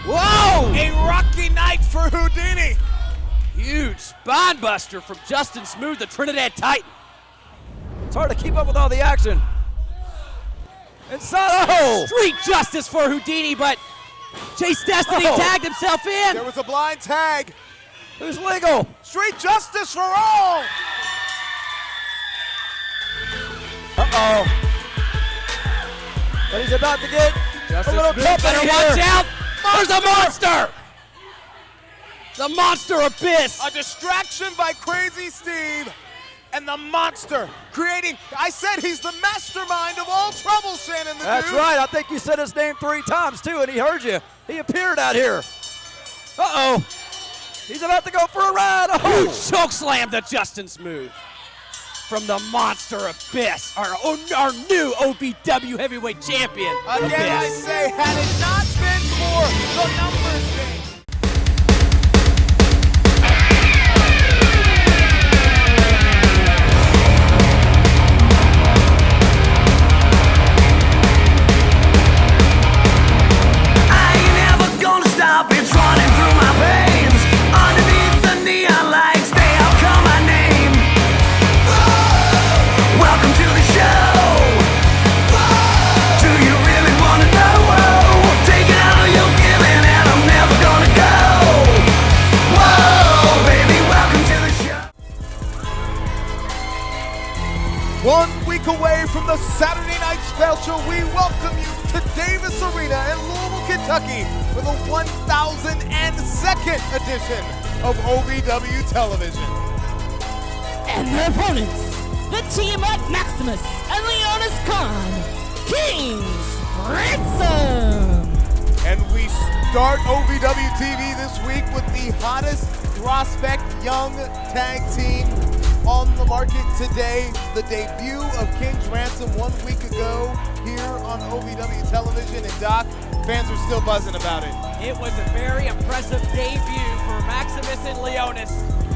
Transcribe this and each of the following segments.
Whoa! A rocky night for Houdini. Huge spine buster from Justin Smooth, the Trinidad Titan. It's hard to keep up with all the action. Inside, oh! Street justice for Houdini, but Chase Destiny tagged himself in. There was a blind tag. Who's legal? Street justice for all. Uh-oh. But he's about to get Justin a little Smooth company better here. watch out. There's a monster. The monster abyss. A distraction by Crazy Steve. And the monster creating, I said he's the mastermind of all trouble, Shannon the That's Dude. right. I think you said his name 3 times, too, and he heard you. He appeared out here. Uh-oh. He's about to go for a ride. Oh! Huge choke slam to Justin Smooth. From the monster abyss, our new OVW heavyweight champion. Again, I Abyss. say, had it not been for the numbers game. I ain't never gonna stop, it's running through my veins. Underneath the neon lights, they all call my name. Welcome to the show. Do you really wanna know? Take it all you're giving and I'm never gonna go. Whoa, baby, welcome to the show. 1 week away from the Saturday Night Special, we welcome you to Davis Arena in Louisville, Kentucky for the 1002nd edition of OVW Television. And their opponents, the team of Maximus and Leonis Khan, Kings Ransom. And we start OVW TV this week with the hottest prospect young tag team on the market today. The debut of Kings Ransom 1 week ago here on OVW Television. And Doc, fans are still buzzing about it. It was a very impressive debut for Maximus and Leonis,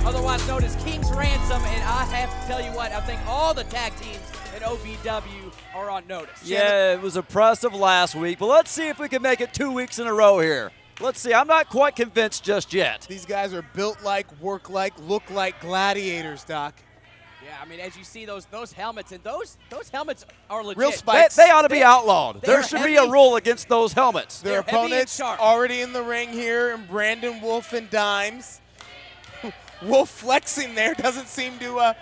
otherwise known as King's Ransom, and I have to tell you what, I think all the tag teams in OVW are on notice. Yeah, it was impressive last week, but let's see if we can make it 2 weeks in a row here. Let's see. I'm not quite convinced just yet. These guys are built like, work like, look like gladiators, Doc. Yeah, I mean, as you see those helmets, and those helmets are legit. Real spikes. They ought to be outlawed. they're There should be a heavy. rule against those helmets. Their They're heavy and opponents sharp. already in the ring here, and Brandon Wolf and Dimes. Wolf flexing there doesn't seem to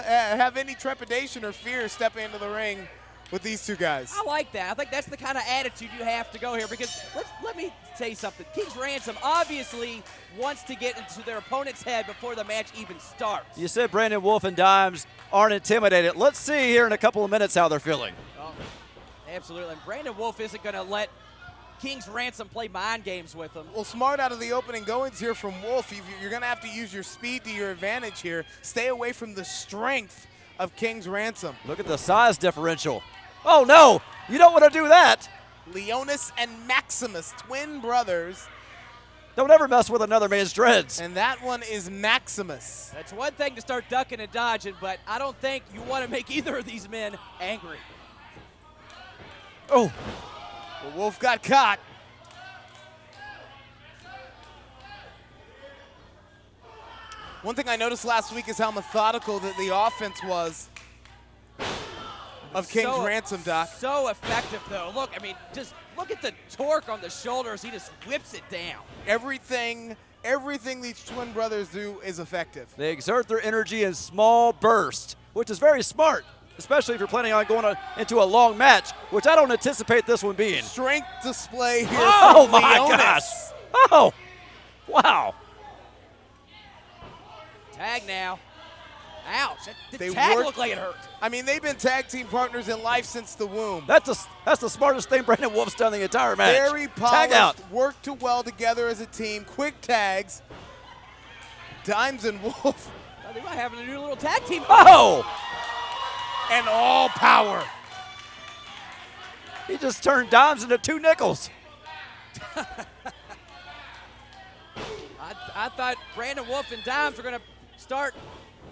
have any trepidation or fear stepping into the ring with these two guys. I like that. I think that's the kind of attitude you have to go here, because let me say something. King's Ransom obviously wants to get into their opponent's head before the match even starts. You said Brandon Wolf and Dimes aren't intimidated. Let's see here in a couple of minutes how they're feeling. Oh, absolutely. And Brandon Wolf isn't going to let King's Ransom play mind games with him. Well, smart out of the opening goings here from Wolf. You're going to have to use your speed to your advantage here. Stay away from the strength of King's Ransom. Look at the size differential. Oh, no. You don't want to do that. Leonis and Maximus, twin brothers. Don't ever mess with another man's dreads. And that one is Maximus. That's one thing to start ducking and dodging, but I don't think you want to make either of these men angry. Oh, Well, Wolf got caught. One thing I noticed last week is how methodical that the offense was of King's Ransom, Doc. So effective, though. Look, I mean, just look at the torque on the shoulders. He just whips it down. Everything these twin brothers do is effective. they exert their energy in small bursts, which is very smart, especially if you're planning on going into a long match, which I don't anticipate this one being. Strength display here. Oh, from my Leonis. gosh. Oh, wow. Tag now. Ouch. The They tag work- looked like it hurt. I mean, they've been tag team partners in life since the womb. That's the smartest thing Brandon Wolf's done the entire match. Very Tag out. polished, work too well together as a team. Quick tags. Dimes and Wolf. Well, they might have a new little tag team. Oh, And all power. he just turned dimes into 2 nickels. I thought Brandon Wolf and Dimes were going to start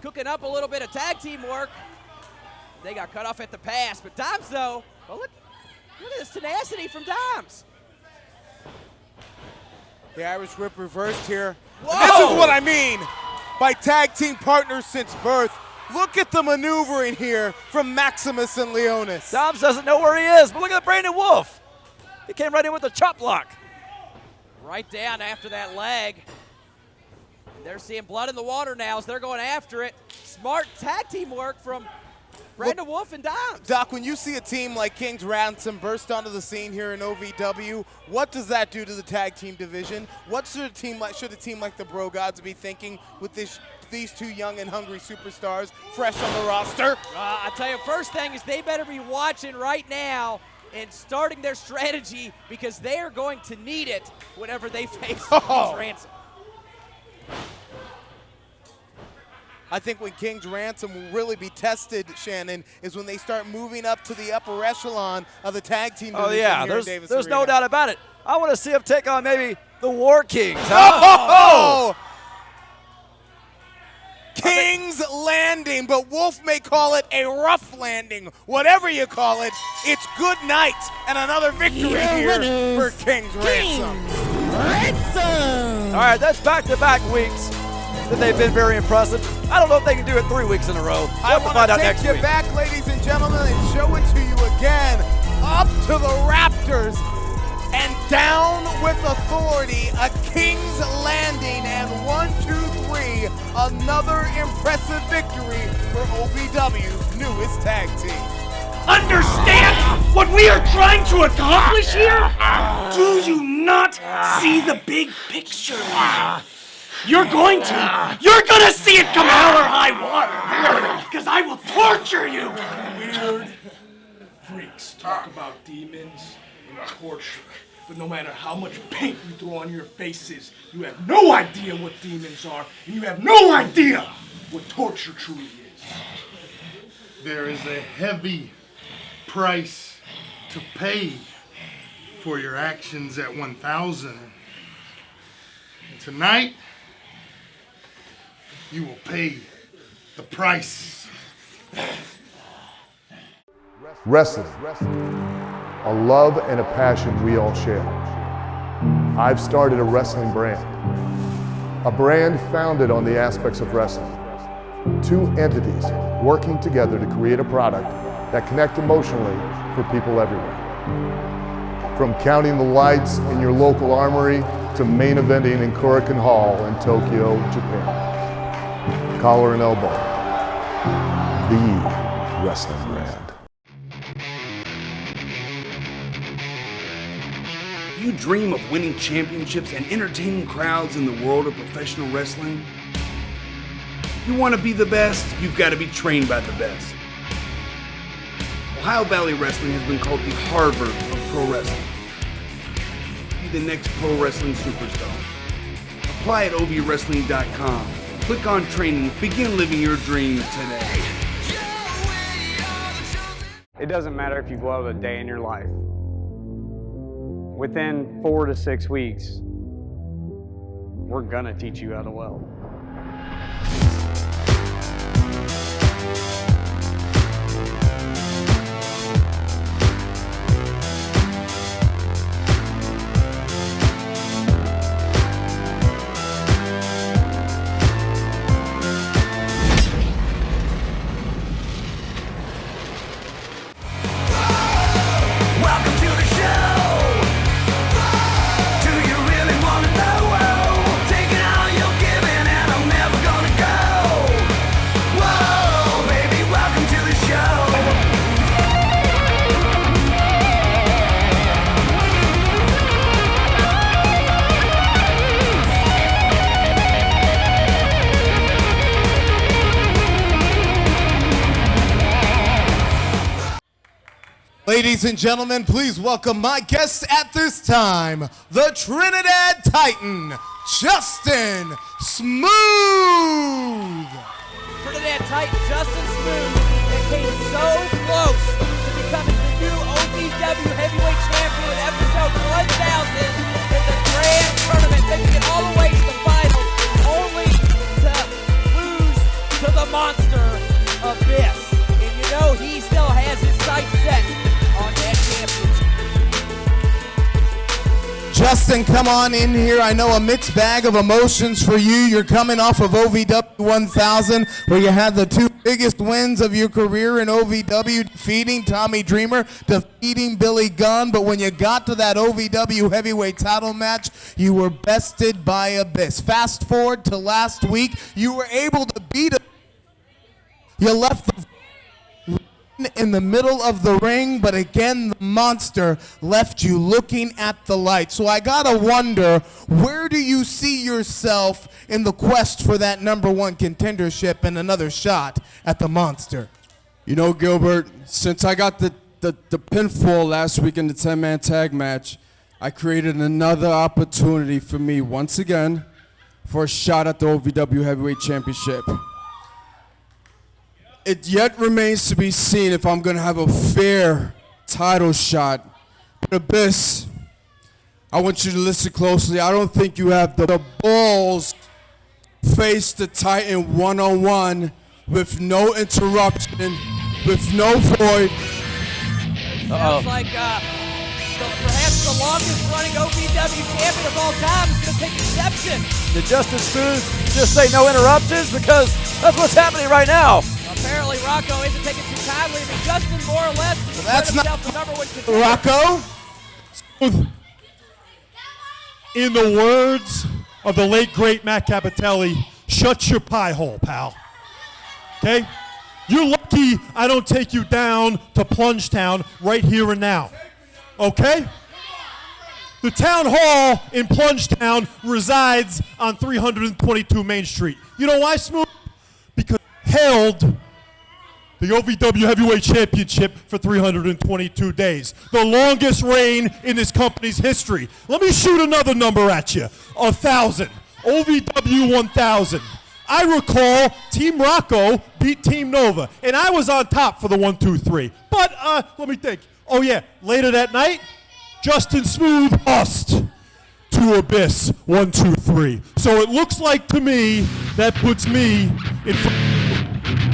cooking up a little bit of tag team work. They got cut off at the pass, but Dimes, though, well, look at this tenacity from Dimes. The Irish whip reversed here. Whoa! And this is what I mean by tag team partners since birth. Look at the maneuvering here from Maximus and Leonis. Doms doesn't know where he is, but look at Brandon Wolf. He came right in with a chop block. Right down after that leg. And they're seeing blood in the water now as they're going after it. Smart tag team work from Brandon Wolf and Doms. Doc, when you see a team like King's Ransom burst onto the scene here in OVW, what does that do to the tag team division? What should a team like the Bro Gods be thinking with these two young and hungry superstars fresh on the roster? I tell you, first thing is they better be watching right now and starting their strategy because they are going to need it whenever they face King's Ransom. I think when King's Ransom will really be tested, Shannon, is when they start moving up to the upper echelon of the tag team division here in Davis there's Arena. no doubt about it. I want to see him take on maybe the War Kings. Oh! King's Landing, but Wolf may call it a rough landing. Whatever you call it, it's good night and another victory here for King's Ransom. Ransom! All right, that's back-to-back weeks that they've been very impressive. I don't know if they can do it 3 weeks in a row. We'll I have to want find to out take next you week. back, ladies and gentlemen, and show it to you again. Up to the Raptors and down with authority. A King's Landing and 1, 2, 3. Another impressive victory for OVW's newest tag team. Understand what we are trying to accomplish here? Do you not see the big picture? You're going to see it come hell or high water, because I will torture you. Weird freaks talk about demons and torture, but no matter how much paint you throw on your faces, you have no idea what demons are, and you have no idea what torture truly is. There is a heavy price to pay for your actions at 1,000. And tonight, you will pay the price. Wrestling, a love and a passion we all share. I've started a wrestling brand, a brand founded on the aspects of wrestling. Two entities working together to create a product that connect emotionally for people everywhere. From counting the lights in your local armory to main eventing in Korakuen Hall in Tokyo, Japan. Collar and Elbow, the wrestling brand. You dream of winning championships and entertaining crowds in the world of professional wrestling? You want to be the best, you've got to be trained by the best. Ohio Valley Wrestling has been called the Harvard of pro wrestling. Be the next pro wrestling superstar. Apply at ovwrestling.com. Click on training. Begin living your dream today. It doesn't matter if you go out a day in your life. Within 4 to 6 weeks, we're gonna teach you how to weld. Ladies and gentlemen, please welcome my guest at this time, the Trinidad Titan, Justin Smooth. Trinidad Titan Justin Smooth that came so close to becoming the new OVW Heavyweight Champion in episode 1000 in the Grand Tournament, making it all the way to the finals, only to lose to the monster Abyss. And you know he still has his sights set on that championship. Justin, come on in here. I know a mixed bag of emotions for you. You're coming off of OVW 1000, where you had the two biggest wins of your career in OVW, defeating Tommy Dreamer, defeating Billy Gunn. But when you got to that OVW heavyweight title match, you were bested by Abyss. Fast forward to last week, you were able to beat him. You left the in the middle of the ring, but again, the monster left you looking at the light. So I gotta wonder, where do you see yourself in the quest for that #1 contendership and another shot at the monster? You know, Gilbert, since I got the pinfall last week in the 10-man tag match, I created another opportunity for me once again for a shot at the OVW Heavyweight Championship. It yet remains to be seen if I'm going to have a fair title shot. But Abyss, I want you to listen closely. I don't think you have the balls to face the Titan one-on-one with no interruption, with no void. Sounds like perhaps the longest running OVW champion of all time is going to take exception. Did Justin Smooth just say no interruptions? Because that's what's happening right now. Apparently Rocco isn't taking too kindly. I mean, Justin more or less is that's not the #1 contender. Rocco. In the words of the late great Matt Capitelli, shut your pie hole, pal. Okay? You're lucky I don't take you down to Plunge Town right here and now. Okay? The town hall in Plunge Town resides on 322 Main Street. You know why, Smooth? Because it held the OVW Heavyweight Championship for 322 days. The longest reign in this company's history. Let me shoot another number at you. 1,000. OVW 1000. I recall Team Rocco beat Team Nova, and I was on top for the 1, 2, 3. But let me think. Oh yeah, later that night, Justin Smooth lost to Abyss 1, 2, 3. So it looks like to me that puts me in front.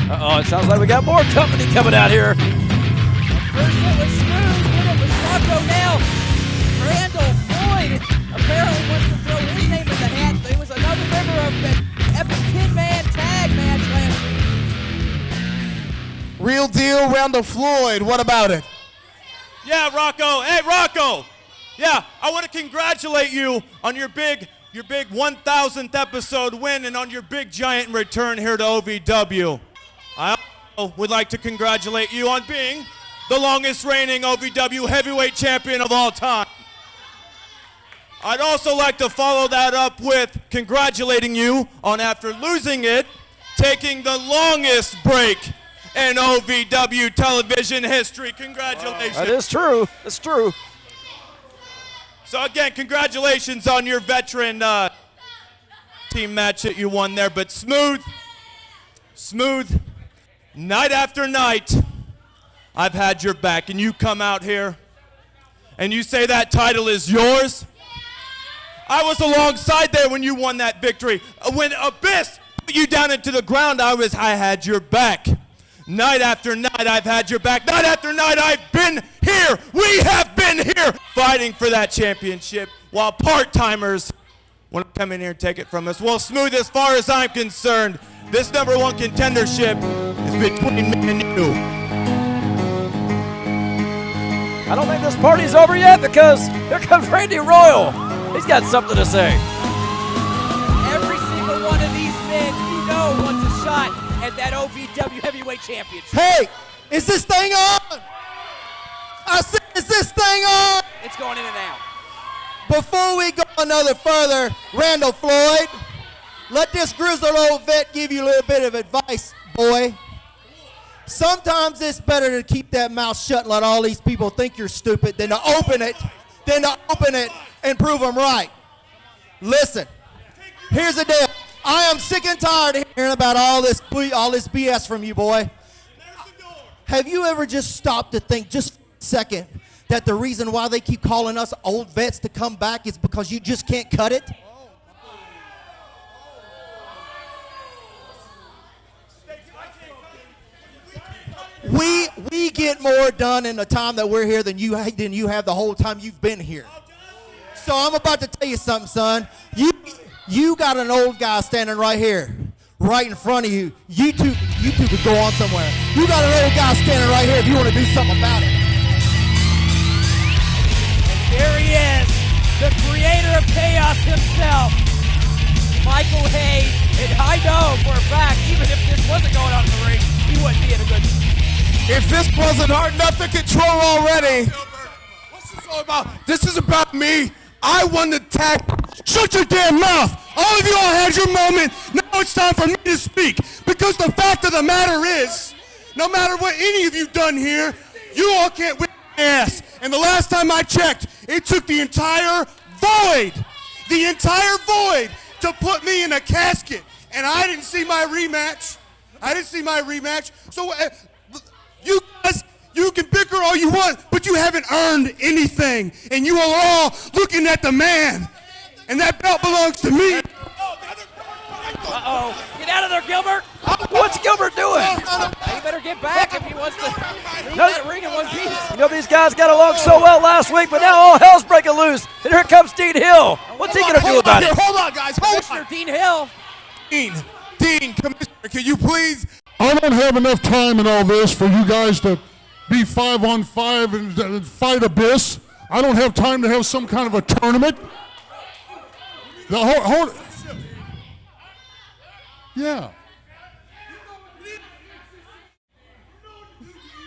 Uh-oh, it sounds like we got more company coming out here. First it was Smooth, then it was Rocco. Now Randall Floyd apparently wants to throw his name in the hat. He was another member of the epic 10-man tag match last week. Real deal, Randall Floyd. What about it? Yeah, Rocco. Hey, Rocco. Yeah, I want to congratulate you on your big 1,000th episode win and on your big giant return here to OVW. I also would like to congratulate you on being the longest reigning OVW heavyweight champion of all time. I'd also like to follow that up with congratulating you on, after losing it, taking the longest break in OVW television history. Congratulations. That is true. It's true. So again, congratulations on your veteran team match that you won there. But Smooth, night after night, I've had your back. And you come out here and you say that title is yours. I was alongside there when you won that victory. When Abyss put you down into the ground, I had your back. Night after night, I've had your back. Night after night, I've been here. We have been here fighting for that championship while part-timers want to come in here and take it from us. Well, Smooth, as far as I'm concerned, this #1 contendership is between me and you. I don't think this party's over yet because here comes Randy Royal. He's got something to say. Every single one of these men, wants a shot at that OVW Heavyweight Championship. Hey, is this thing on? I said, is this thing on? It's going in and out. Before we go another further, Randall Floyd, let this grizzled old vet give you a little bit of advice, boy. Sometimes it's better to keep that mouth shut and let all these people think you're stupid than to open it and prove them right. Listen, here's the deal. I am sick and tired of hearing about all this BS from you, boy. Have you ever just stopped to think just for a second that the reason why they keep calling us old vets to come back is because you just can't cut it? We get more done in the time that we're here than you have the whole time you've been here. So I'm about to tell you something, son. You got an old guy standing right here, right in front of you. You two could go on somewhere. You got an old guy standing right here if you want to do something about it. There he is, the creator of chaos himself, Michael Hayes. And I know for a fact, even if this wasn't going on in the ring, he wouldn't be in a good. If this wasn't hard enough to control already, what's this all about? This is about me. I won the tag. Shut your damn mouth. All of you all had your moment. Now it's time for me to speak. Because the fact of the matter is, no matter what any of you done here, you all can't win my ass. And the last time I checked, it took the entire void to put me in a casket. And I didn't see my rematch. So you guys, you can bicker all you want, but you haven't earned anything. And you are all looking at the man. And that belt belongs to me. Uh-oh. Get out of there, Gilbert. What's Gilbert doing? He better get back if he wants to leave that ring in one piece. You know, these guys got along so well last week, but now all hell's breaking loose. And here comes Dean Hill. What's he going to do about it? Hold on, guys. Hold on. Mr. Dean Hill. Dean, Commissioner, can you please? I don't have enough time in all this for you guys to be 5-on-5 and fight Abyss. I don't have time to have some kind of a tournament. Yeah.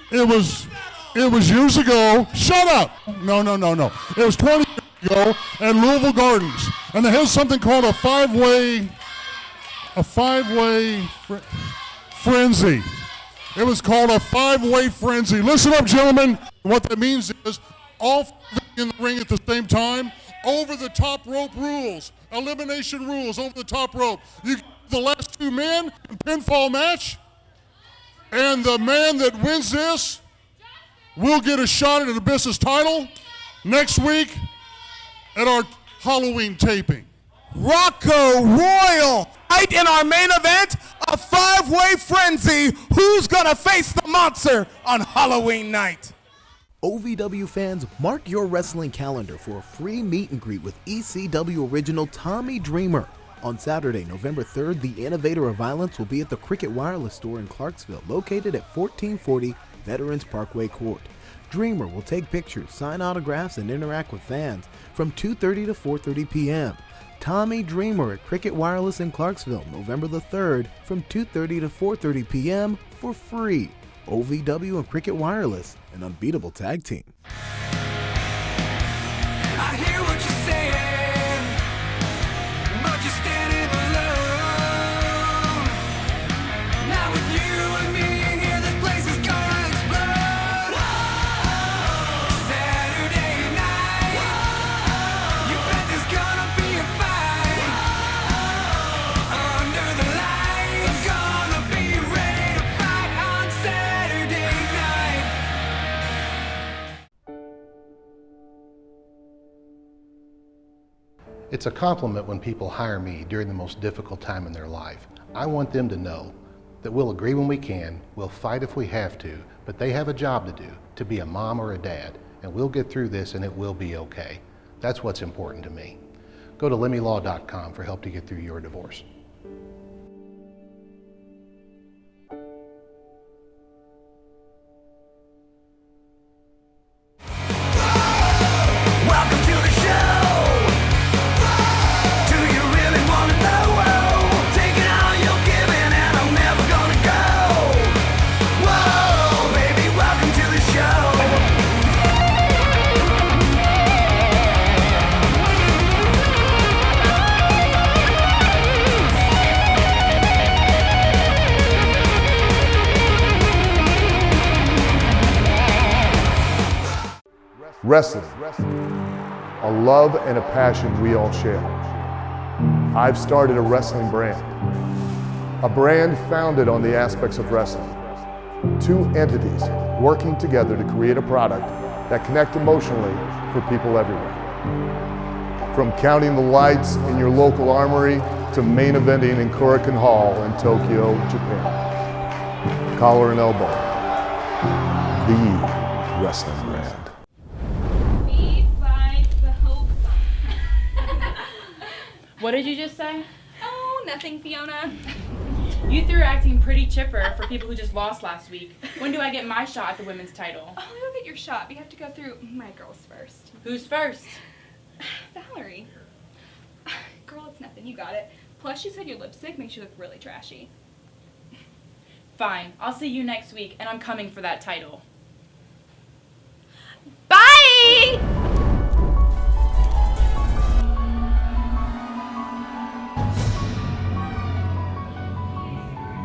It was years ago. Shut up. No. It was 20 years ago at Louisville Gardens. And they had something called a five-way frenzy. It was called a five-way frenzy. Listen up, gentlemen. What that means is all in the ring at the same time, over the top rope rules, elimination rules over the top rope. You get the last two men in pinfall match, and the man that wins this will get a shot at Abyss's title next week at our Halloween taping. Rocco Royal. Right in our main event, a five-way frenzy. Who's gonna face the monster on Halloween night? OVW fans, mark your wrestling calendar for a free meet and greet with ECW original Tommy Dreamer. On Saturday, November 3rd, the innovator of violence will be at the Cricket Wireless store in Clarksville, located at 1440 Veterans Parkway Court. Dreamer will take pictures, sign autographs, and interact with fans from 2:30 to 4:30 p.m. Tommy Dreamer at Cricket Wireless in Clarksville, November the 3rd from 2:30 to 4:30 p.m. for free. OVW and Cricket Wireless, an unbeatable tag team. I hear what you're saying, but you're standing alone. Now with you and me here, this place is gonna explode. Saturday night, you bet there's gonna be a fight. Under the lights, I'm gonna be ready to fight on Saturday night. It's a compliment when people hire me during the most difficult time in their life. I want them to know that we'll agree when we can, we'll fight if we have to, but they have a job to do, to be a mom or a dad, and we'll get through this and it will be okay. That's what's important to me. Go to lemmylaw.com for help to get through your divorce. Welcome to the show. Do you really want to know? Taking all you're giving and I'm never gonna go. Whoa, baby, welcome to the show. Wrestling, a love and a passion we all share. I've started a wrestling brand, a brand founded on the aspects of wrestling. Two entities working together to create a product that connect emotionally for people everywhere. From counting the lights in your local armory to main eventing in Korakuen Hall in Tokyo, Japan. Collar and elbow, the wrestling brand. B-sides the hope song. What did you just say? Oh, nothing, Fiona. You three are acting pretty chipper for people who just lost last week. When do I get my shot at the women's title? Oh, you'll get your shot. We have to go through my girls first. Who's first? Valerie. Girl, it's nothing. You got it. Plus, she said your lipstick makes you look really trashy. Fine. I'll see you next week, and I'm coming for that title. Bye!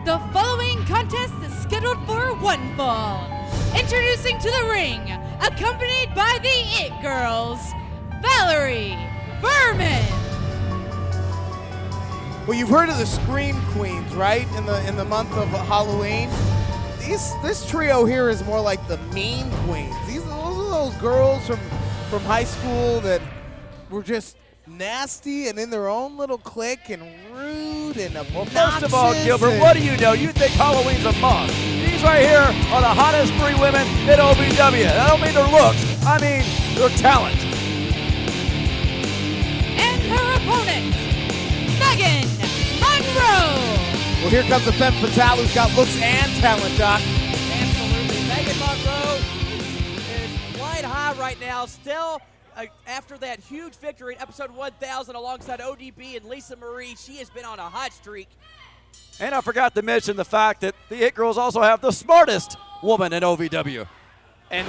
The following contest is scheduled for one fall. Introducing to the ring, accompanied by the It Girls, Valerie Furman. Well, you've heard of the Scream Queens, right? In the month of Halloween. This trio here is more like the Mean Queens. Those are those girls from high school that were just nasty and in their own little clique and rude and obnoxious. Well, first of all, Gilbert, what do you know? You think Halloween's a month. These right here are the hottest 3 women in OVW. I don't mean their looks. I mean their talent. And her opponent, Megan Monroe. Well, here comes the femme fatale who's got looks and talent, Doc. Absolutely. Megan Monroe is flying high right now. Still, after that huge victory in episode 1000 alongside ODB and Lisa Marie, she has been on a hot streak. And I forgot to mention the fact that the It Girls also have the smartest woman in OVW. And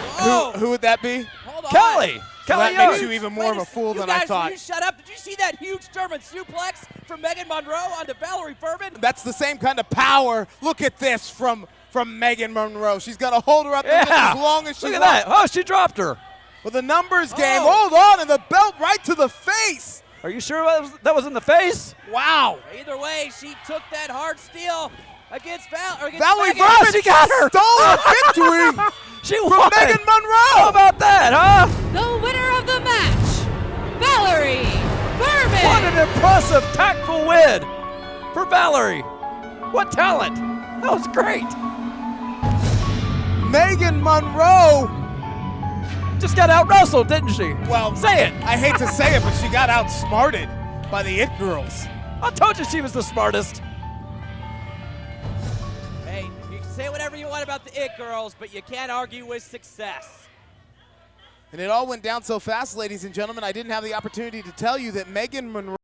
who would that be? Hold on. Kelly. So Kelly that makes Young. you even more of a fool than I thought. You shut up. Did you see that huge German suplex from Megan Monroe onto Valerie Furman? That's the same kind of power. Look at this from Megan Monroe. She's got to hold her up there as long as she Look at wants. that. Oh, she dropped her. Well, the numbers game. Hold on, and the belt right to the face. Are you sure that was in the face? Wow. Either way, she took that hard steel against Valerie Furman. She got her. Stole a victory. She from won. Megan Monroe. How about that, huh? The winner of the match, Valerie Furman. What an impressive, tactful win for Valerie. What talent. That was great. Megan Monroe just got out-wrestled, didn't she? Well, say it. I hate to say it, but she got outsmarted by the It Girls. I told you she was the smartest. Hey, you can say whatever you want about the It Girls, but you can't argue with success. And it all went down so fast, ladies and gentlemen, I didn't have the opportunity to tell you that Megan Monroe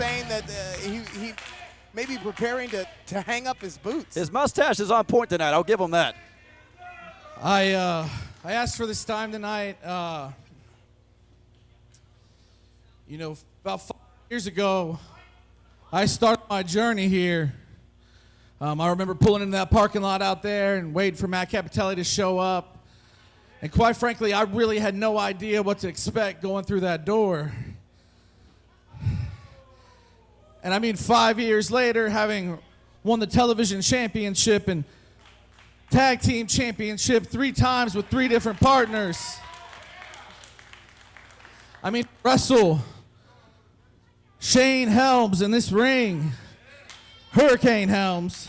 saying that he may be preparing to hang up his boots. His mustache is on point tonight. I'll give him that. I asked for this time tonight. You know, about 5 years ago, I started my journey here. I remember pulling into that parking lot out there and waiting for Matt Capitelli to show up. And quite frankly, I really had no idea what to expect going through that door. And I mean, 5 years later, having won the television championship and tag team championship 3 times with 3 different partners. I mean, wrestle Shane Helms in this ring, Hurricane Helms.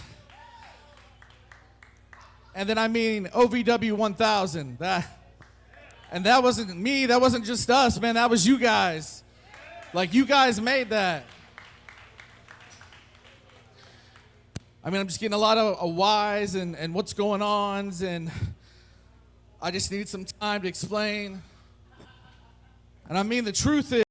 And then I mean, OVW 1000. And that wasn't me, that wasn't just us, man, that was you guys. Like, you guys made that. I mean, I'm just getting a lot of whys and what's going on, and I just need some time to explain. And I mean, the truth is,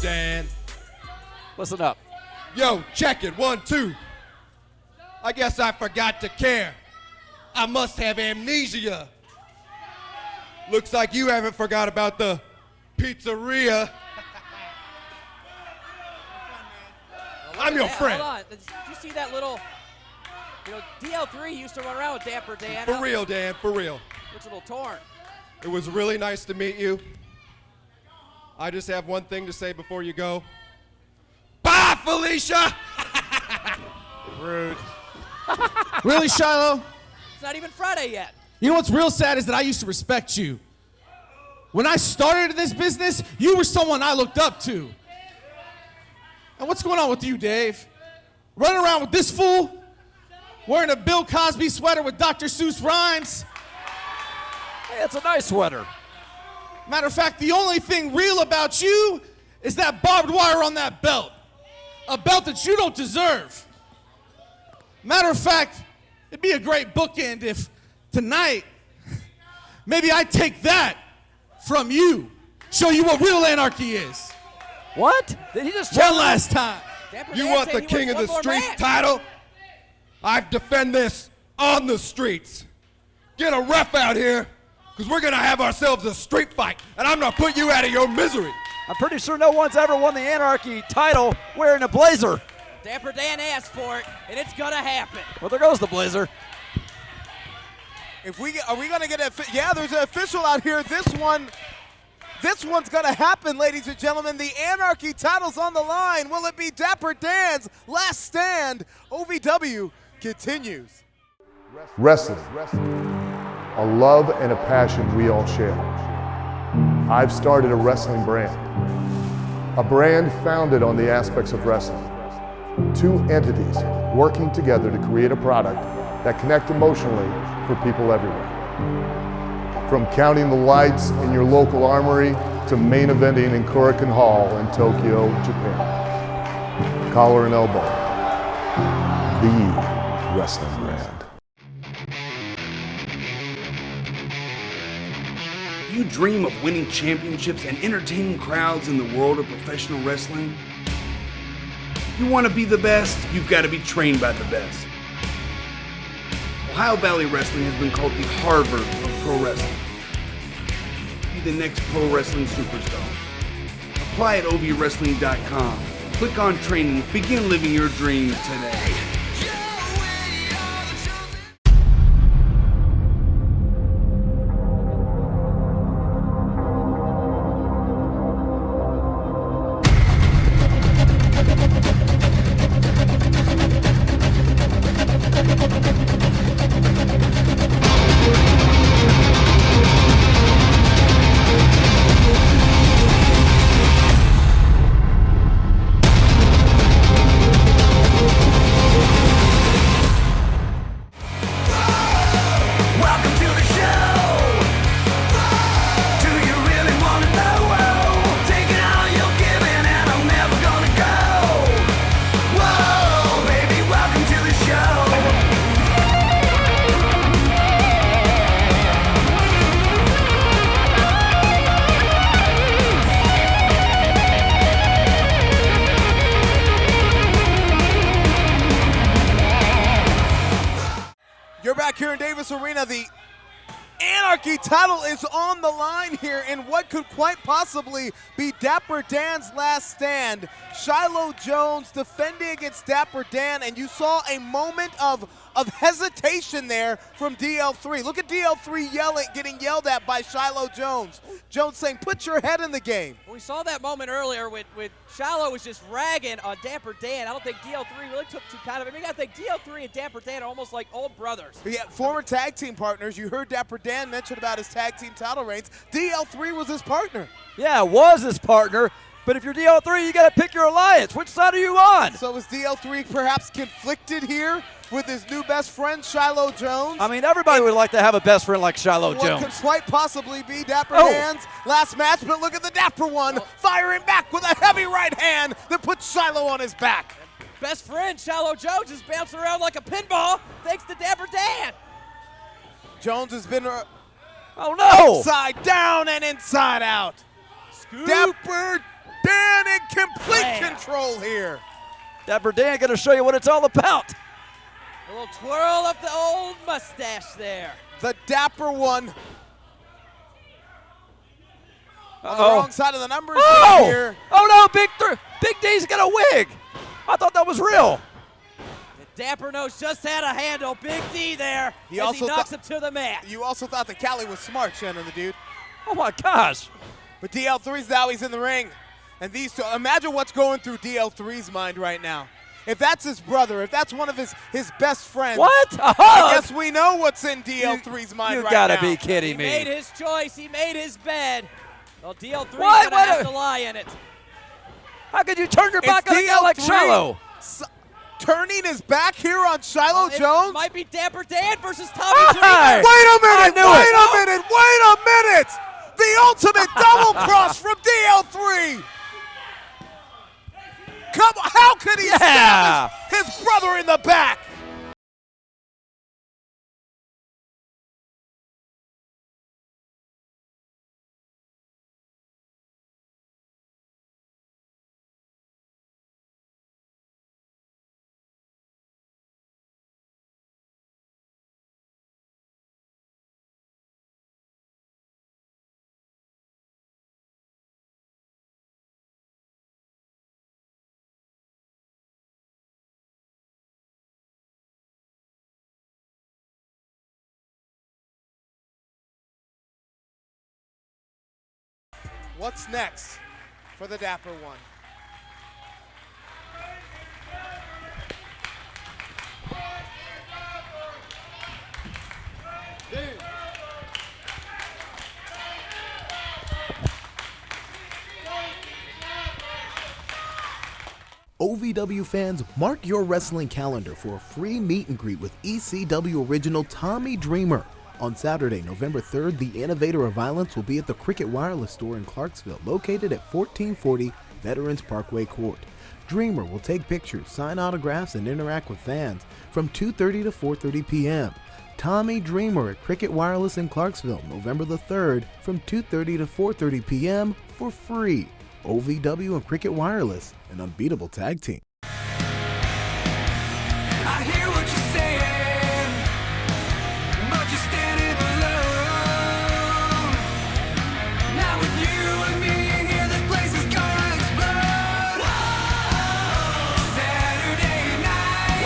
Dan. Listen up. Yo, check it. 1, 2. I guess I forgot to care. I must have amnesia. Looks like you haven't forgot about the pizzeria. I'm your friend. Hold on. Did you see that little, DL3 used to run around with Dapper Dan. For real, Dan, for real. Looks a little torn. It was really nice to meet you. I just have one thing to say before you go. Bye, Felicia! Rude. Really, Shiloh? It's not even Friday yet. You know what's real sad is that I used to respect you. When I started in this business, you were someone I looked up to. And what's going on with you, Dave? Running around with this fool? Wearing a Bill Cosby sweater with Dr. Seuss rhymes? Hey, it's a nice sweater. Matter of fact, the only thing real about you is that barbed wire on that belt. A belt that you don't deserve. Matter of fact, it'd be a great bookend if tonight, maybe I take that from you, show you what real anarchy is. What? Did he just one last time? You want the king of the streets title? I defend this on the streets. Get a ref out here, because we're going to have ourselves a street fight, and I'm going to put you out of your misery. I'm pretty sure no one's ever won the Anarchy title wearing a blazer. Dapper Dan asked for it, and it's gonna happen. Well, there goes the blazer. Are we gonna get yeah, there's an official out here. This one's gonna happen, ladies and gentlemen. The Anarchy title's on the line. Will it be Dapper Dan's last stand? OVW continues. Wrestling, a love and a passion we all share. I've started a wrestling brand, a brand founded on the aspects of wrestling. Two entities working together to create a product that connect emotionally for people everywhere. From counting the lights in your local armory to main eventing in Korakuen Hall in Tokyo, Japan. Collar and elbow, the wrestling brand. Do you dream of winning championships and entertaining crowds in the world of professional wrestling? If you want to be the best, you've got to be trained by the best. Ohio Valley Wrestling has been called the Harvard of pro wrestling. Be the next pro wrestling superstar. Apply at ovwrestling.com. Click on training. Begin living your dream today. Arena, the Anarchy title is on the line here in what could quite possibly be Dapper Dan's last stand. Shiloh Jones defending against Dapper Dan, and you saw a moment of hesitation there from DL3. Look at DL3 getting yelled at by Shiloh Jones. Jones saying, put your head in the game. We saw that moment earlier with Shiloh was just ragging on Dapper Dan. I don't think DL3 really took too kind of it. I mean, I think DL3 and Dapper Dan are almost like old brothers. Yeah, former tag team partners. You heard Dapper Dan mention about his tag team title reigns. DL3 was his partner. Yeah, was his partner. But if you're DL3, you got to pick your alliance. Which side are you on? So is DL3 perhaps conflicted here with his new best friend, Shiloh Jones? I mean, everybody would like to have a best friend like Shiloh What Jones. could quite possibly be Dapper Dan's last match, but look at the Dapper one firing back with a heavy right hand that puts Shiloh on his back. Best friend, Shiloh Jones, is bouncing around like a pinball thanks to Dapper Dan. Jones has been upside down and inside out. Scoop. Dapper Dan in complete control here. Dapper Dan going to show you what it's all about. A little twirl of the old mustache there. The Dapper one. On the Uh-oh. wrong side of the numbers Oh! here. Oh no, Big D's got a wig. I thought that was real. Dapper knows just how to handle Big D there He as also he knocks him to the mat. You also thought that Cali was smart, Shannon, the dude. Oh my gosh. But DL3's now he's in the ring. And these two, imagine what's going through DL3's mind right now. If that's his brother, if that's one of his best friends. What? A hug? I guess we know what's in DL3's mind right now. You gotta be kidding me. He made his choice. He made his bed. Well, DL3's What? gonna have to lie in it. How could you turn your back on a guy like Shiloh? Turning his back here on Shiloh Jones? Might be Dapper Dan versus Tommy Dreamer. Wait a minute! Wait a minute! The ultimate double cross from DL3! Come on, how could he stab his brother in the back? What's next for the Dapper one? OVW fans, mark your wrestling calendar for a free meet and greet with ECW original Tommy Dreamer. On Saturday, November 3rd, the innovator of violence will be at the Cricket Wireless store in Clarksville, located at 1440 Veterans Parkway Court. Dreamer will take pictures, sign autographs, and interact with fans from 2:30 to 4:30 p.m. Tommy Dreamer at Cricket Wireless in Clarksville, November the 3rd, from 2:30 to 4:30 p.m. for free. OVW and Cricket Wireless, an unbeatable tag team. I hear what you're saying, but you're standing alone. Now with you and me here, this place is gonna explode. Saturday night,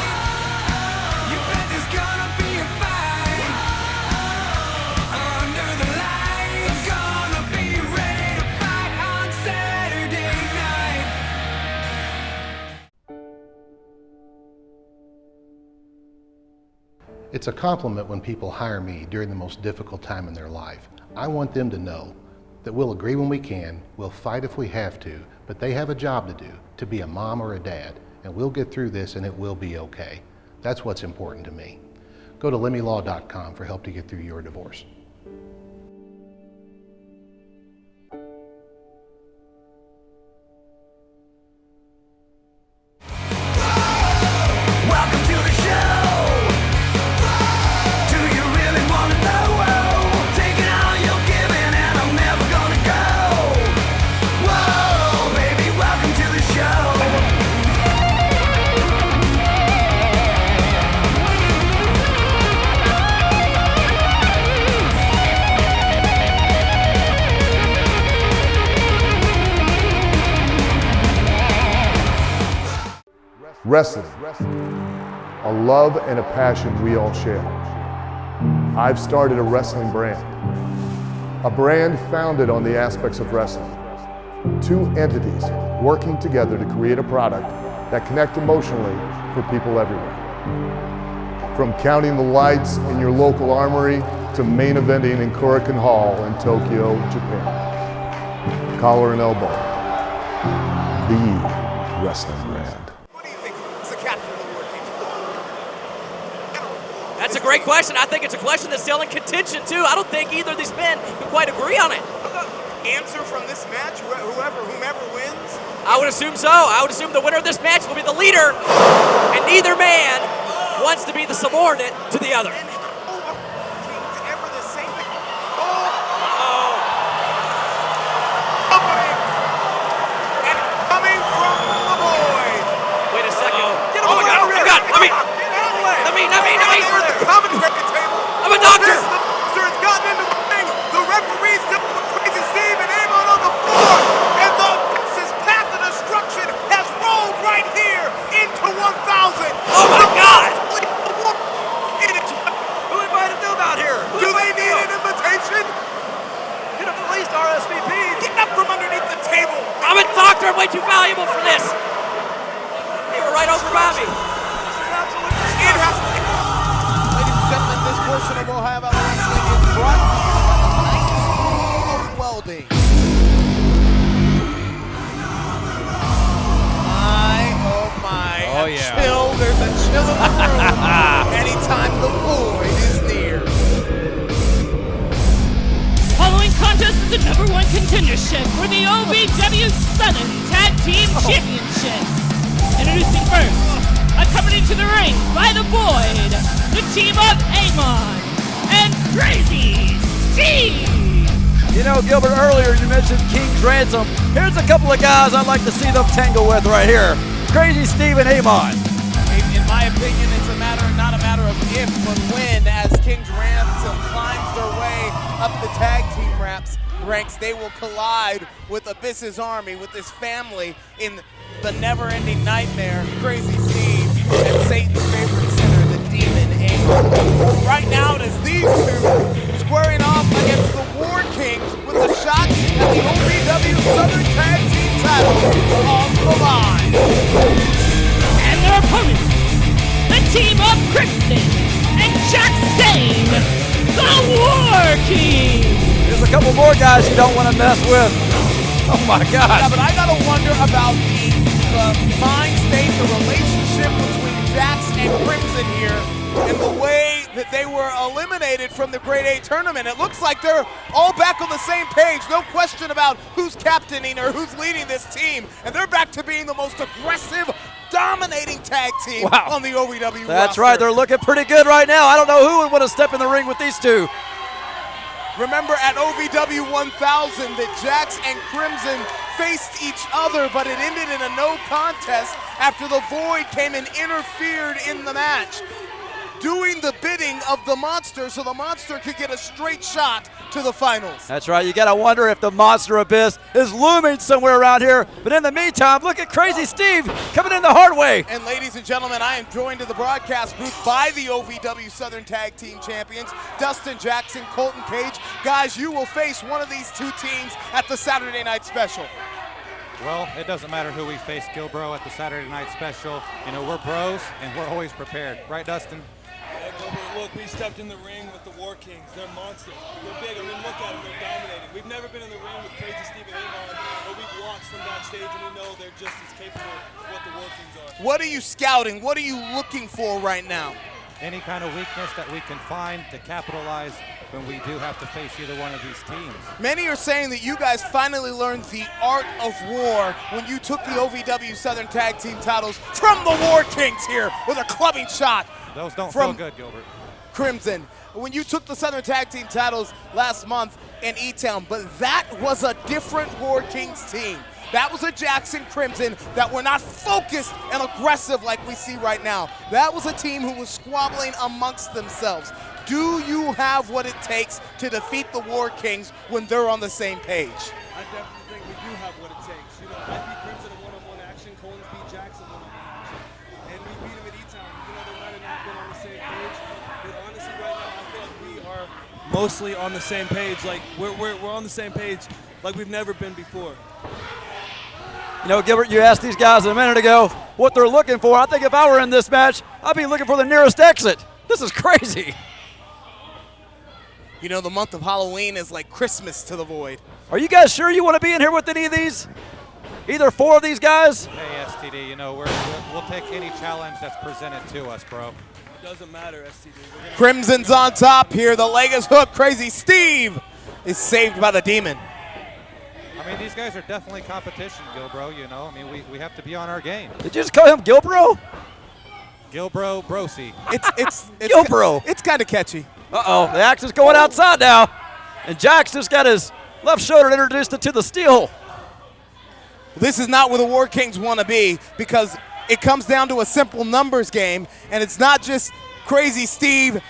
you bet there's gonna be a fight. Under the lights, gonna be ready to fight on Saturday night. It's a compliment when people hire me during the most difficult time in their life. I want them to know that we'll agree when we can, we'll fight if we have to, but they have a job to do, to be a mom or a dad, and we'll get through this and it will be okay. That's what's important to me. Go to lemmylaw.com for help to get through your divorce. Welcome to the show. Do you really want to know? Taking all you're giving and I'm never gonna go. Whoa, baby, welcome to the show. Wrestling, a love and a passion we all share. I've started a wrestling brand, a brand founded on the aspects of wrestling. Two entities working together to create a product that connect emotionally for people everywhere. From counting the lights in your local armory to main eventing in Korakuen Hall in Tokyo, Japan. Collar and elbow, the wrestling brand. That's a great question. I think it's a question that's still in contention, too. I don't think either of these men can quite agree on it. Answer from this match, whomever wins? I would assume so. I would assume the winner of this match will be the leader, and neither man wants to be the subordinate to the other. Coming Doctor! The monster has gotten into the ring. The referee's still with Crazy Steve and Amon on the floor. And this path of destruction has rolled right here into 1,000. Oh my God! Who invited them out here? Do they need an invitation? Get them at least RSVP. Get up from underneath the table. I'm a doctor. I'm way too valuable for this. They were right over by me. It has to be. Ladies and gentlemen, this portion of Ohio Valley Wrestling is brought to you by the Knights School of Welding. My, Oh, a yeah. chill. There's a chill in the room anytime the void is near. Following contest is the #1 contendership for the OVW Southern Tag Team Championships. Introducing first, accompanied to the ring by the Void, the team of Amon and Crazy Steve. You know, Gilbert, earlier you mentioned King's Ransom. Here's a couple of guys I'd like to see them tangle with right here. Crazy Steve and Amon. In my opinion, it's not a matter of if, but when, as King's Ransom climbs their way up the tag team ranks, they will collide with Abyss's Army, with his family in the never-ending nightmare, Crazy Steve and Satan's favorite sinner, the Demon Amon. Right now, it is these two squaring off against the War Kings with a shot at the OVW Southern Tag Team titles on the line. And their opponents, the team of Crimson and Jack Stain, the War King. There's a couple more guys you don't want to mess with. Oh my God. Yeah, but I gotta wonder about the mind state, the relationship between Jax and Crimson here, and the way that they were eliminated from the Grade A tournament. It looks like they're all back on the same page. No question about who's captaining or who's leading this team. And they're back to being the most aggressive, dominating tag team on the OVW That's roster. right. They're looking pretty good right now. I don't know who would want to step in the ring with these two. Remember at OVW 1000 that Jax and Crimson faced each other, but it ended in a no contest after the Void came and interfered in the match, doing the bidding of the Monster so the Monster could get a straight shot to the finals. That's right. You got to wonder if the Monster Abyss is looming somewhere around here. But in the meantime, look at Crazy Steve coming in the hard way. And ladies and gentlemen, I am joined in the broadcast booth by the OVW Southern Tag Team Champions, Dustin Jackson, Colton Cage. Guys, you will face one of these two teams at the Saturday Night Special. Well, it doesn't matter who we face, Gilbro, at the Saturday Night Special. You know, we're bros, and we're always prepared. Right, Dustin? Yeah, Gilbert, look, we stepped in the ring with the War Kings. They're monsters. They're big. I mean, look at them. They're dominating. We've never been in the ring with Crazy Steve and Amon, but we've watched from backstage, and we know they're just as capable of what the War Kings are. What are you scouting? What are you looking for right now? Any kind of weakness that we can find to capitalize when we do have to face either one of these teams. Many are saying that you guys finally learned the art of war when you took the OVW Southern Tag Team titles from the War Kings here with a clubbing shot. Those don't from feel good, Gilbert. Crimson. When you took the Southern Tag Team titles last month in E-Town, but that was a different War Kings team. That was a Jackson Crimson that were not focused and aggressive like we see right now. That was a team who was squabbling amongst themselves. Do you have what it takes to defeat the War Kings when they're on the same page? I definitely think we do have what it takes. You know, I beat Crimson in one-on-one action, Collins beat Jackson one-on-one action, and we beat him at E-Town. You know, they might have not been on the same page, but honestly right now I feel like we are mostly on the same page. Like, we're on the same page like we've never been before. You know, Gilbert, you asked these guys a minute ago what they're looking for. I think if I were in this match, I'd be looking for the nearest exit. This is crazy. You know, the month of Halloween is like Christmas to the Void. Are you guys sure you want to be in here with any of these? Either four of these guys? Hey, STD, you know, we'll take any challenge that's presented to us, bro. It doesn't matter, STD. Crimson's on top here. The leg is hooked. Crazy Steve is saved by the Demon. I mean, these guys are definitely competition, Gilbro, you know. I mean, we have to be on our game. Did you just call him Gilbro? Gilbro Brosi. It's Gilbro. It's kind of catchy. Uh-oh, the axe is going outside now. And Jax just got his left shoulder introduced into the steel. This is not where the War Kings want to be because it comes down to a simple numbers game, and it's not just Crazy Steve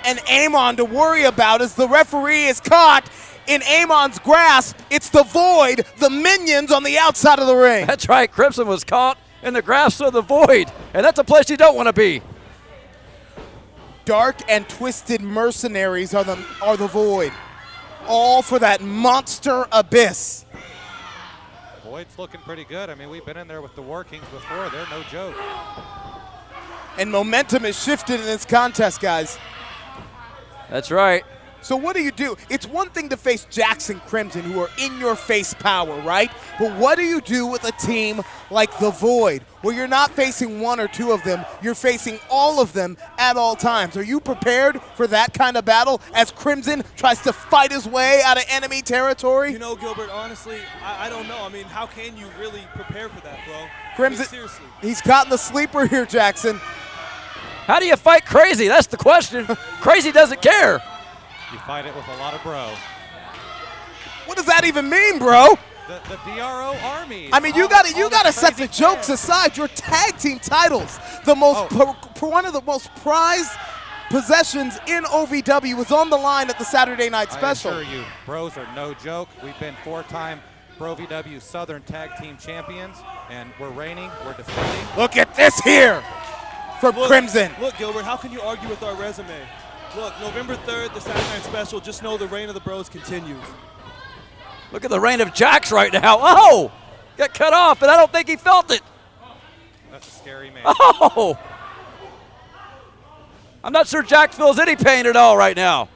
and Amon to worry about as the referee is caught in Amon's grasp. It's the Void, the minions on the outside of the ring. That's right, Crimson was caught in the grasp of the Void, and that's a place you don't want to be. Dark and twisted mercenaries are the Void, all for that monster abyss. Void's looking pretty good. I mean, we've been in there with the War Kings before. They're no joke. And momentum has shifted in this contest, guys. That's right. So what do you do? It's one thing to face Jackson Crimson, who are in your face power, right? But what do you do with a team like the Void, where you're not facing one or two of them, you're facing all of them at all times? Are you prepared for that kind of battle as Crimson tries to fight his way out of enemy territory? You know, Gilbert, honestly, I don't know. I mean, how can you really prepare for that, bro? Crimson, I mean, seriously. he's caught in the sleeper here, Jackson. How do you fight Crazy? That's the question. Crazy doesn't care. You fight it with a lot of bro. What does that even mean, bro? The BRO army. I mean, you gotta set the jokes aside. Your tag team titles, the most one of the most prized possessions in OVW, was on the line at the Saturday Night Special. I assure you, bros are no joke. We've been 4-time OVW Southern Tag Team Champions, and we're reigning, we're defending. Look at this here for Crimson. Look, Gilbert, how can you argue with our resume? Look, November 3rd, the Saturday Night Special, just know the reign of the bros continues. Look at the reign of Jax right now. Oh! Got cut off, and I don't think he felt it. That's a scary man. Oh! I'm not sure Jax feels any pain at all right now.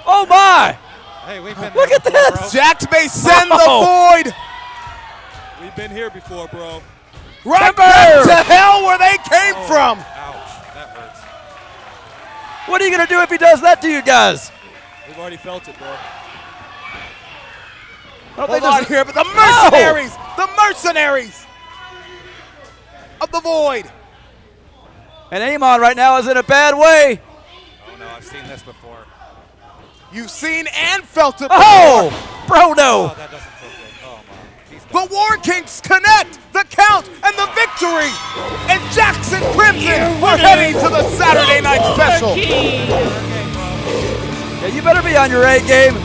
Oh, my! Hey, we've been Look at before, this! bro. Jax may send the Void We've been here before, bro. right back to hell where they came from. Ouch, that hurts. What are you going to do if he does that to you guys? We've already felt it, bro. Hold on here, but the mercenaries of the Void. And Amon right now is in a bad way. Oh, no, I've seen this before. You've seen and felt it before. Oh! Bro, no. Oh, that doesn't feel good. Oh, my. The War Kings connect the count and the victory. And Jackson Crimson are heading to the Saturday Night Special. Yeah, you better be on your A game.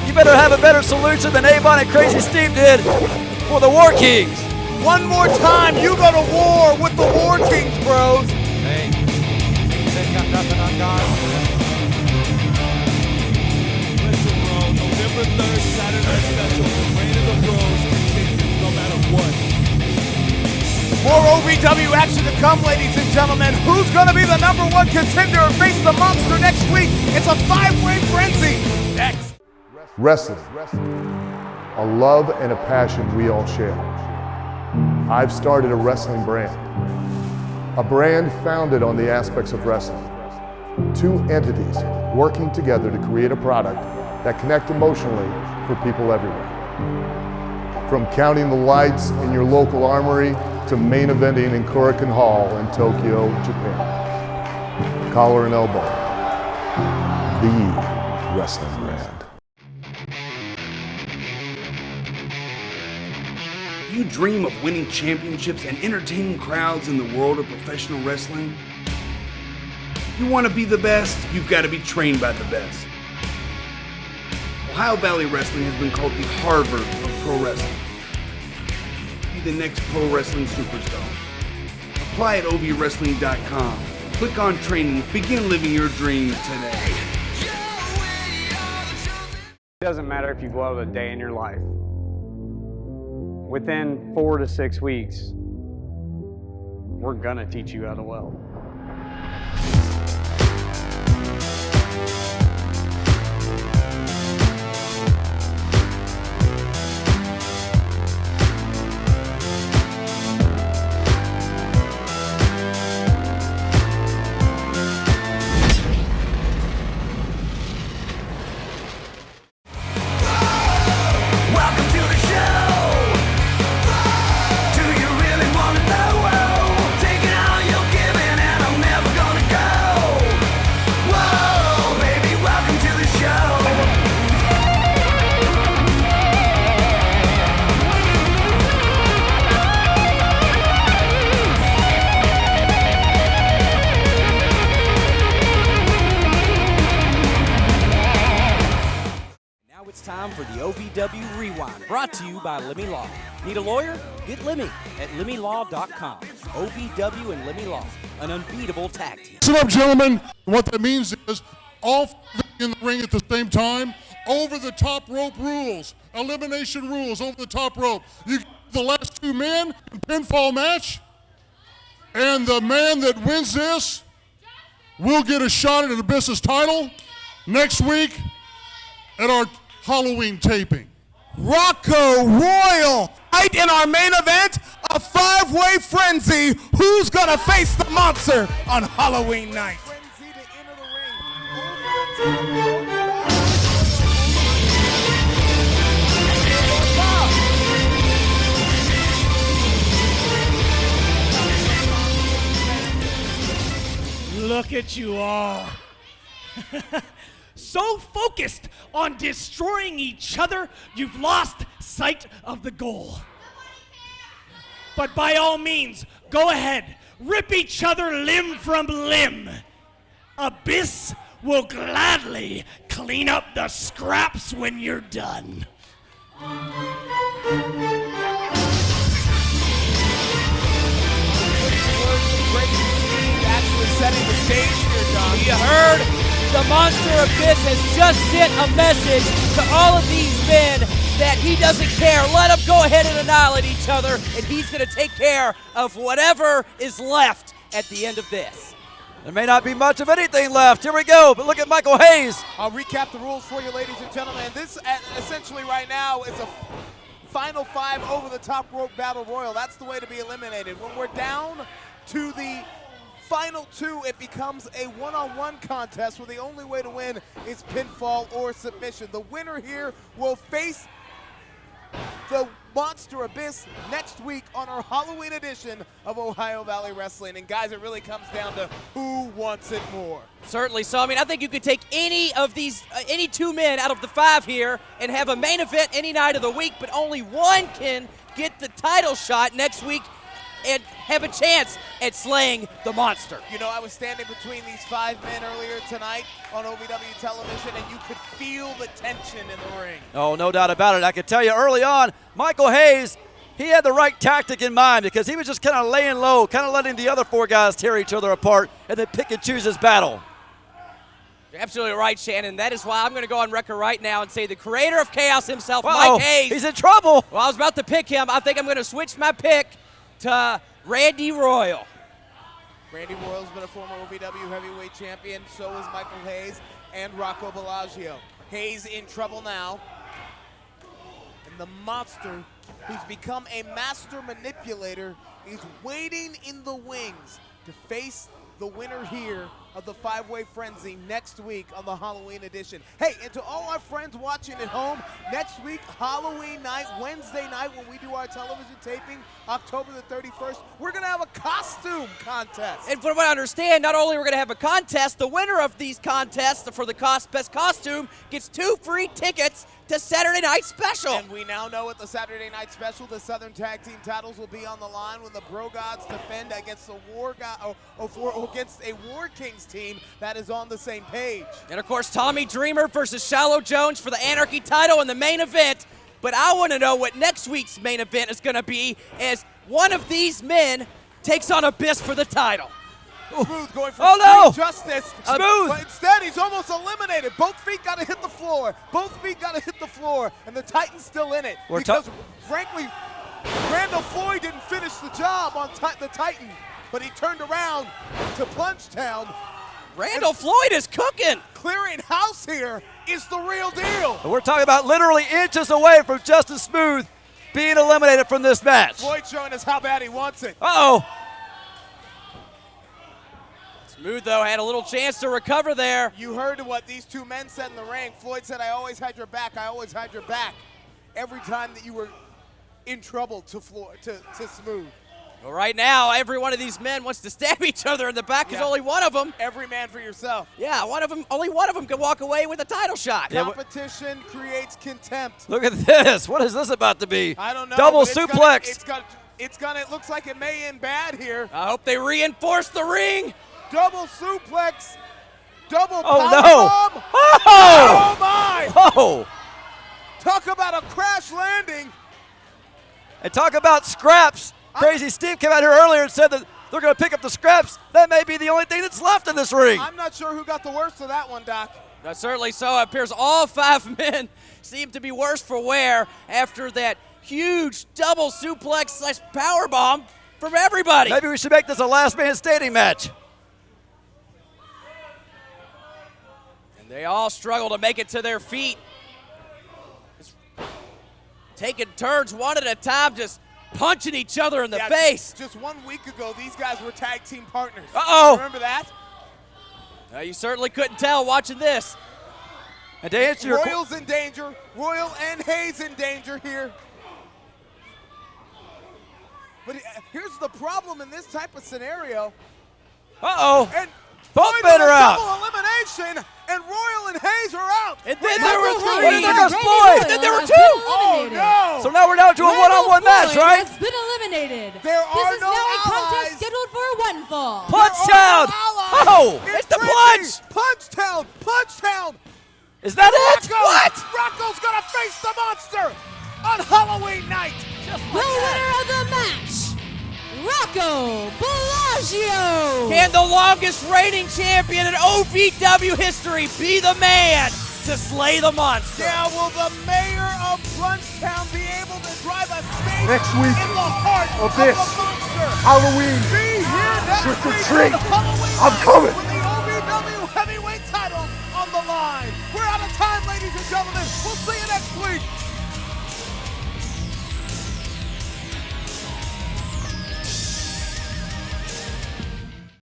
You better have a better solution than Avon and Crazy Steve did for the War Kings. One more time, you go to war with the War Kings, bros. Hey, they've got nothing on God. Listen, bro, November 3rd, Saturday Night Special, the reign of the bros continues no matter what. More OVW action to come, ladies and gentlemen. Who's going to be the #1 contender and face the monster next week? It's a 5-way frenzy. Next. Wrestling, a love and a passion we all share. I've started a wrestling brand, a brand founded on the aspects of wrestling. Two entities working together to create a product that connect emotionally for people everywhere. From counting the lights in your local armory to main eventing in Korakuen Hall in Tokyo, Japan. Collar and elbow, the wrestling brand. You dream of winning championships and entertaining crowds in the world of professional wrestling? You want to be the best, you've got to be trained by the best. Ohio Valley Wrestling has been called the Harvard of pro wrestling. Be the next pro wrestling superstar. Apply at OVWrestling.com. Click on training, begin living your dream today. It doesn't matter if you go out a day in your life. Within 4 to 6 weeks, we're gonna teach you how to weld. Welcome to the show. Do you really want to know? Taking all you're giving for the OVW Rewind, brought to you by Lemmy Law. Need a lawyer? Get Lemmy at LemmyLaw.com. OVW and Lemmy Law, an unbeatable tag team. Listen up, gentlemen. What that means is all in the ring at the same time. Over the top rope rules. Elimination rules over the top rope. You get the last two men in pinfall match. And the man that wins this will get a shot at an Abyss's title next week at our Halloween taping. Rocco Royal. Right in our main event, a five-way frenzy. Who's gonna face the monster on Halloween night? Look at you all. So focused on destroying each other, you've lost sight of the goal. But by all means, go ahead, rip each other limb from limb. Abyss will gladly clean up the scraps when you're done. Actually setting the stage here, John. You heard the Monster Abyss has just sent a message to all of these men that he doesn't care. Let them go ahead and annihilate each other, and he's going to take care of whatever is left at the end of this. There may not be much of anything left. Here we go, but look at Michael Hayes. I'll recap the rules for you, ladies and gentlemen. This essentially right now is a final five over the top rope battle royal. That's the way to be eliminated. When we're down to the final two, it becomes a one-on-one contest where the only way to win is pinfall or submission. The winner here will face the Monster Abyss next week on our Halloween edition of Ohio Valley Wrestling. And guys, it really comes down to who wants it more. Certainly so. I mean, I think you could take any of these, any two men out of the five here and have a main event any night of the week, but only one can get the title shot next week and have a chance at slaying the monster. You know, I was standing between these five men earlier tonight on OVW television, and you could feel the tension in the ring. Oh, no doubt about it. I can tell you early on, Michael Hayes, he had the right tactic in mind because he was just kind of laying low, kind of letting the other four guys tear each other apart and then pick and choose his battle. You're absolutely right, Shannon. That is why I'm going to go on record right now and say the creator of chaos himself, Uh-oh, Mike Hayes. he's in trouble. Well, I was about to pick him. I think I'm going to switch my pick to Randy Royal. Randy Royal's been a former OVW heavyweight champion. So is Michael Hayes and Rocco Bellagio. Hayes in trouble now. And the monster, who's become a master manipulator, is waiting in the wings to face the winner here of the five-way frenzy next week on the Halloween edition. Hey, and to all our friends watching at home, next week, Halloween night, Wednesday night, when we do our television taping, October the 31st, we're going to have a costume contest. And from what I understand, not only are we going to have a contest, the winner of these contests for the best costume gets 2 free tickets to Saturday Night Special. And we now know at the Saturday Night Special, the Southern Tag Team titles will be on the line when the Bro Gods defend against the against a War Kings team that is on the same page. And of course, Tommy Dreamer versus Shallow Jones for the Anarchy title in the main event. But I want to know what next week's main event is going to be as one of these men takes on Abyss for the title. Smooth going for justice. Smooth. But instead, he's almost eliminated. Both feet got to hit the floor. Both feet got to hit the floor. And the Titan's still in it. Because, frankly, Randall Floyd didn't finish the job on the Titan. But he turned around to Plungetown. Randall Floyd is cooking. Clearing house here is the real deal. And we're talking about literally inches away from Justin Smooth being eliminated from this match. Floyd showing us how bad he wants it. Uh-oh. Smooth, though, had a little chance to recover there. You heard what these two men said in the ring. Floyd said, I always had your back. I always had your back. Every time that you were in trouble to Smooth. Well, right now, every one of these men wants to stab each other in the back. There's only one of them. Every man for yourself. Yeah, only one of them can walk away with a title shot. Competition creates contempt. Look at this. What is this about to be? I don't know. Double suplex. It looks like it may end bad here. I hope they reinforce the ring. Double suplex. Double powerbomb. Oh, Oh! my. Oh! Talk about a crash landing. And talk about scraps. Crazy Steve came out here earlier and said that they're going to pick up the scraps. That may be the only thing that's left in this ring. I'm not sure who got the worst of that one, Doc. Certainly so. It appears all 5 men seem to be worse for wear after that huge double suplex / powerbomb from everybody. Maybe we should make this a last man standing match. And they all struggle to make it to their feet. Just taking turns one at a time, just punching each other in the face. Just 1 week ago, these guys were tag team partners. Uh-oh. Remember that? You certainly couldn't tell watching this. And to answer your Royal's in danger. Royal and Hayes in danger here. But here's the problem in this type of scenario. Uh-oh. And both men are out. Double elimination, and Royal and Hayes are out. And then there were 3. And then there's Floyd. And then there were 2. Oh, no. So now we're down to a one-on-one match, right? Has been eliminated. There This are is no now a allies. contest scheduled for one fall. Punch down. Oh, It's the Frenzy. punch. Punch town. Punch town. Is that it? What? Rocco's going to face the monster on Halloween night. The winner of the match, Rocco Bellagio. Can the longest reigning champion in OVW history be the man to slay the monster? Now, will the mayor of Brunchtown be able to drive a stake Next week in the heart of this the monster? Halloween Be here next trick or week treat. on Halloween I'm night coming. with the OVW heavyweight title on the line. We're out of time, ladies and gentlemen. We'll see you next week.